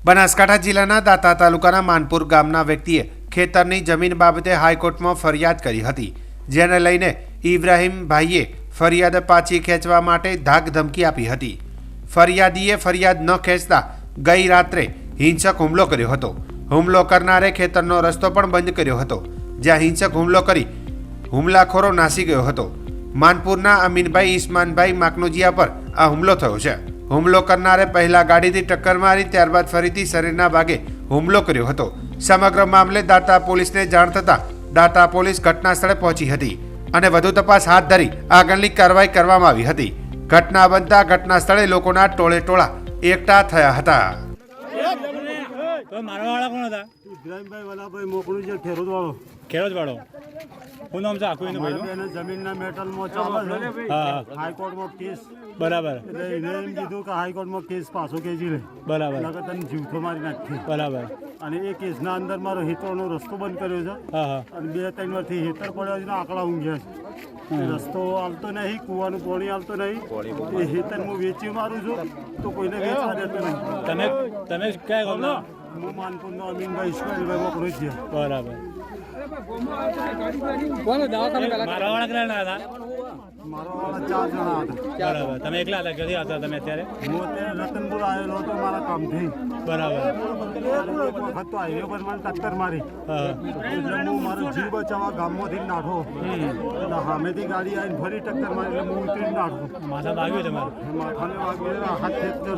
બનાસકાંઠા જિલ્લાના દાંતા તાલુકાના માનપુર ગામના વ્યક્તિએ ખેતરની જમીન બાબતે હાઈકોર્ટમાં ફરિયાદ કરી હતી, જેને લઈને ઇબ્રાહીમભાઈએ ફરિયાદ પાછી ખેંચવા માટે ધાક ધમકી આપી હતી। ફરિયાદીએ ફરિયાદ ન ખેંચતા ગઈ રાત્રે હિંસક હુમલો કર્યો હતો। હુમલો કરનારે ખેતરનો રસ્તો પણ બંધ કર્યો હતો, જ્યાં હિંસક હુમલો કરી હુમલાખોરો નાસી ગયો હતો। માનપુરના અમીનભાઈ ઇસ્માનભાઈ માકનોજીયા પર આ હુમલો થયો છે। હુમલો કરનારે પહેલા ગાડીથી ટક્કર મારી ત્યારબાદ ફરીથી શરીરના ભાગે હુમલો કર્યો હતો। સમગ્ર મામલે દાંતા પોલીસને જાણ થતાં દાંતા પોલીસ ઘટના સ્થળે પહોંચી હતી અને વધુ તપાસ હાથ ધરી આગળની કાર્યવાહી કરવામાં આવી હતી। ઘટના બનતા ઘટના સ્થળે લોકોના ટોળે ટોળા એકઠા થયા હતા। તો મારવાવાળા કોણ હતા? ઇબ્રાહીમભાઈ વલાભાઈ મોકલું છે ખેડૂતવાળો। ખેડૂતવાળો હું નામ છે આખું એનું ભાઈનું? એને જમીનના મેટલમાં ચાલે છે। હા હાઈકોર્ટમાં કેસ, બરાબર એટલે એને એમ કીધું કે હાઈકોર્ટમાં કેસ પાછો ખેંચી લે, બરાબર નકર તને જીવતો મારી નાખી। બરાબર અને એ કેસના અંદર મારો હેતરનો રસ્તો બંધ કર્યો છે હા હા અને 2-3 વર્ષથી હેતર પડ્યો છે ને આંકડા ઊંઘ્યા છે। એ રસ્તો હાલતો નહીં, કૂવાનું પાણી હાલતો નહીં। એ હેતર હું વેચી મારું છું તો કોઈને વેચવા દેતો નહીં। તમે ક્યાં ગામના? હું માનપુરનો અમીનભાઈ ઇસ્માઇલભાઈ મોકલું છે। બરાબર મારવાવાળા કેટલા હતા? મારો વાળા 4 જણા હતા। બરાબર તમે એકલા હતા? ક્યાંથી હતા તમે અત્યારે? હું અત્યારે રતનપુર આવેલો હતો મારા કામથી। બરાબર એક વખત તો હાઈવે પર મને ટક્કર મારી, હા એટલે હું મારો જીવ બચાવવા ગામમાંથી નાઠો, એટલે સામેથી ગાડી આવીને ફરી ટક્કર મારી એટલે હું ઉતરીને નાઠો। માથા વાગ્યું તમારે? માથાને વાગ્યું, હાથ ખેંચતો